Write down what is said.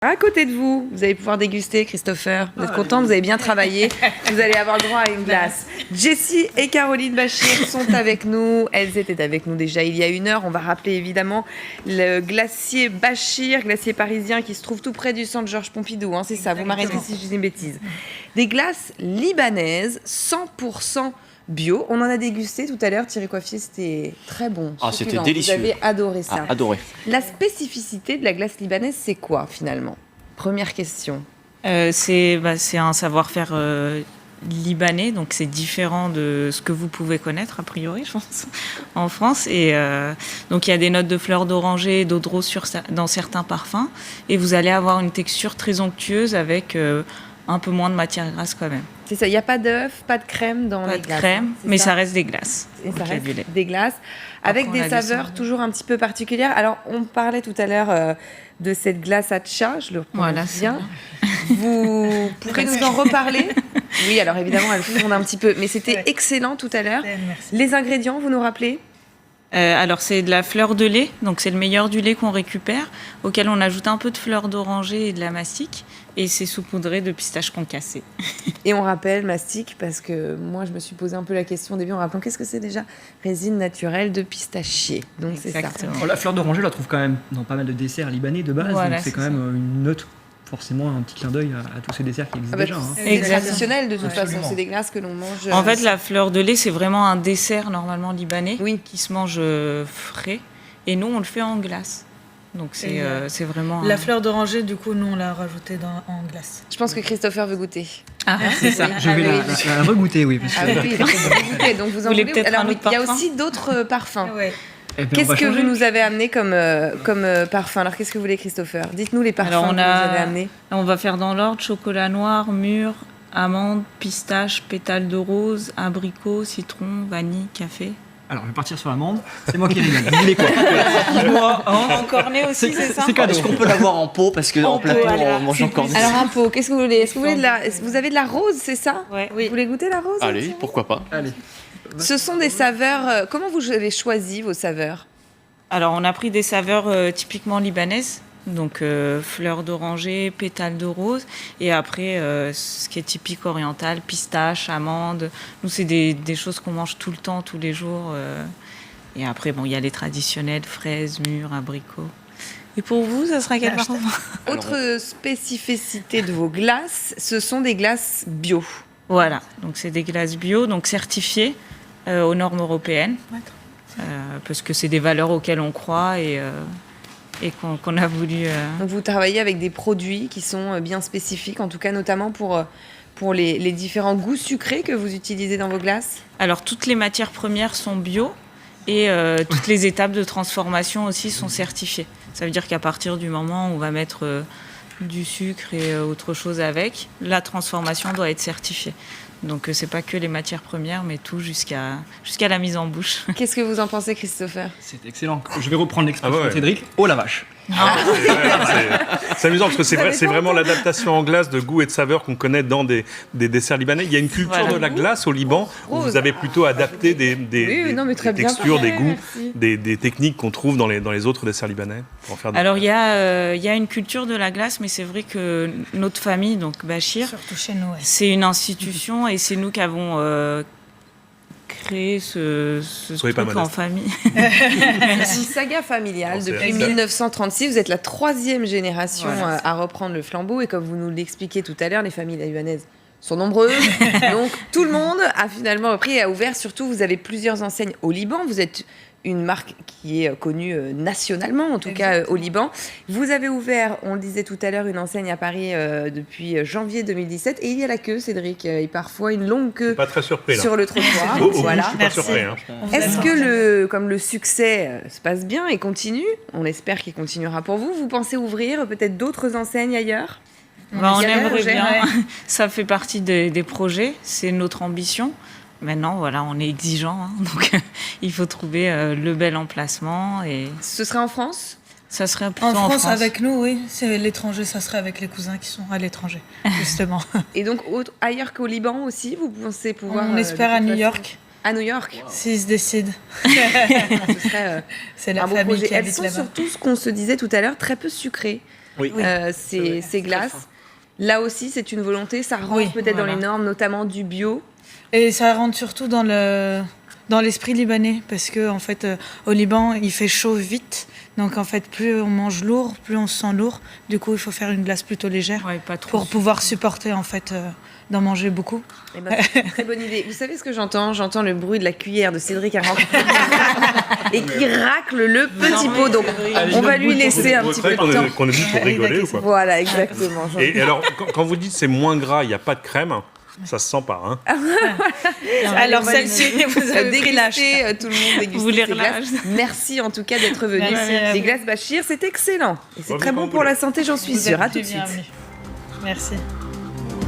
À côté de vous, vous allez pouvoir déguster, Christopher. Vous êtes content, vous avez bien travaillé. Vous allez avoir le droit à une glace. Jessie et Caroline Bachir sont avec nous. Elles étaient avec nous déjà il y a 1 heure. On va rappeler évidemment le glacier Bachir, glacier parisien qui se trouve tout près du centre Georges Pompidou. C'est ça, vous m'arrêtez si je dis une bêtise. Des glaces libanaises, 100% bio. On en a dégusté tout à l'heure. Thierry Coiffier, c'était très bon. C'était délicieux. Vous avez adoré ça. Adoré. La spécificité de la glace libanaise, c'est quoi finalement? Première question. C'est un savoir-faire libanais, donc c'est différent de ce que vous pouvez connaître a priori, je pense, en France. Et donc il y a des notes de fleurs d'oranger, d'eau de rose dans certains parfums, et vous allez avoir une texture très onctueuse avec un peu moins de matière grasse quand même. C'est ça, il n'y a pas d'œuf, pas de crème dans les glaces. Pas de crème, mais ça reste des glaces. Et ça reste des glaces, avec des saveurs toujours un petit peu particulières. Alors, on parlait tout à l'heure de cette glace atcha, je le prononce bien. Vous pourrez nous en reparler? Oui, alors évidemment, elle fonde un petit peu, mais c'était excellent tout à l'heure. Les ingrédients, vous nous rappelez? Alors c'est de la fleur de lait, donc c'est le meilleur du lait qu'on récupère, auquel on ajoute un peu de fleur d'oranger et de la mastic, et c'est saupoudré de pistache concassée. Et on rappelle mastic, parce que moi je me suis posé un peu la question au début en rappelant qu'est-ce que c'est déjà? Résine naturelle de pistachier, donc c'est ça. La fleur d'oranger, on la trouve quand même dans pas mal de desserts libanais de base, voilà, donc c'est quand même une note, forcément un petit clin d'œil à tous ces desserts qui existent déjà. C'est traditionnel de toute façon, c'est des glaces que l'on mange. En fait, la fleur de lait, c'est vraiment un dessert normalement libanais qui se mange frais, et nous on le fait en glace. Donc c'est vraiment... La fleur d'oranger, du coup, nous on l'a rajoutée en glace. Je pense que Christopher veut goûter. C'est ça. Je vais la regoûter, oui. Parce que... oui, il faut goûter, donc vous en voulez peut-être. Alors, il y a aussi d'autres parfums. Qu'est-ce que vous nous avez amené comme parfum? Alors, qu'est-ce que vous voulez, Christopher? Dites-nous les parfums que vous avez amenés. On va faire dans l'ordre: chocolat noir, mûr, amande, pistache, pétales de rose, abricot, citron, vanille, café. Alors, je vais partir sur l'amande. C'est moi qui ai les Vous voulez quoi? Dis-moi, en cornet aussi, c'est ça? Est-ce qu'on peut l'avoir en pot? Parce qu'en plateau, on mange en cornet. Alors, un pot, qu'est-ce que vous voulez? Est-ce que vous voulez vous avez de la rose, c'est ça? Oui. Vous voulez goûter la rose? Allez, pourquoi pas. Allez. Ce sont des saveurs... Comment vous avez choisi vos saveurs? Alors, on a pris des saveurs typiquement libanaises, donc fleurs d'oranger, pétales de rose, et après, ce qui est typique oriental, pistache, amande. Nous, c'est des choses qu'on mange tout le temps, tous les jours. Et après, il y a les traditionnels, fraises, mûres, abricots. Et pour vous, ça sera quel parfum? Autre spécificité de vos glaces, ce sont des glaces bio. Voilà, donc c'est des glaces bio, donc certifiées aux normes européennes, parce que c'est des valeurs auxquelles on croit et qu'on a voulu... Donc vous travaillez avec des produits qui sont bien spécifiques, en tout cas notamment pour les différents goûts sucrés que vous utilisez dans vos glaces? Alors toutes les matières premières sont bio et toutes les étapes de transformation aussi sont certifiées. Ça veut dire qu'à partir du moment où on va mettre du sucre et autre chose avec, la transformation doit être certifiée. Donc c'est pas que les matières premières, mais tout jusqu'à la mise en bouche. Qu'est-ce que vous en pensez, Christopher? C'est excellent. Je vais reprendre l'expression de Cédric. Oh la vache! C'est amusant parce que c'est vraiment l'adaptation en glace de goût et de saveur qu'on connaît dans des desserts libanais. Il y a une culture de la glace au Liban où vous avez plutôt adapté des textures, des goûts, des techniques qu'on trouve dans les autres desserts libanais. Alors il y a une culture de la glace, mais c'est vrai que notre famille, donc Bachir, surtout chez nous, c'est une institution et c'est nous qui avons créé ce truc en famille. C'est une saga familiale depuis 1936. Vous êtes la 3e génération à reprendre le flambeau. Et comme vous nous l'expliquiez tout à l'heure, les familles libanaises sont nombreuses. Donc tout le monde a finalement repris et a ouvert. Surtout, vous avez plusieurs enseignes au Liban. Vous êtes une marque qui est connue nationalement, en tout cas au Liban. Vous avez ouvert, on le disait tout à l'heure, une enseigne à Paris depuis janvier 2017. Et il y a la queue, Cédric, et parfois une longue queue pas très surpris, là. Sur le trottoir. Voilà. Je suis pas surpris. Est-ce que comme le succès se passe bien et continue, on espère qu'il continuera pour vous, vous pensez ouvrir peut-être d'autres enseignes ailleurs? On aimerait bien. Ça fait partie des projets, c'est notre ambition. Maintenant, voilà, on est exigeant, donc il faut trouver le bel emplacement. Et... Ce serait en France? Ça serait plutôt en France avec nous, oui. C'est l'étranger, ça serait avec les cousins qui sont à l'étranger, justement. Et donc, ailleurs qu'au Liban aussi, vous pensez pouvoir... On espère à New York. À New York? S'ils se décident. Ce serait c'est la un beau famille projet. qui Elles habite sont là-bas. surtout, ce qu'on se disait tout à l'heure, très peu sucrées. Oui. Ces glaces. Là aussi, c'est une volonté, ça rentre peut-être dans les normes, notamment du bio. Et ça rentre surtout dans l'esprit libanais, parce que en fait, au Liban, il fait chaud vite. Donc en fait, plus on mange lourd, plus on se sent lourd. Du coup, il faut faire une glace plutôt légère pas trop. Pour pouvoir supporter en fait d'en manger beaucoup. Eh ben, c'est une très bonne idée. Vous savez ce que j'entends ? J'entends le bruit de la cuillère de Cédric à rentrer et qui racle le petit pot. Donc on va lui laisser un petit peu de temps. Qu'on est venu pour rigoler ou quoi ? Voilà, exactement. Et alors, quand vous dites c'est moins gras, il n'y a pas de crème, ça se sent pas. Hein. Alors celle-ci, vous avez pris l'âge. Tout le monde déguste Vous voulez ces glaces. Merci en tout cas d'être venu. Les glaces Bachir, c'est excellent. Et c'est très bon pour la santé, j'en suis sûre. À tout de suite. Merci.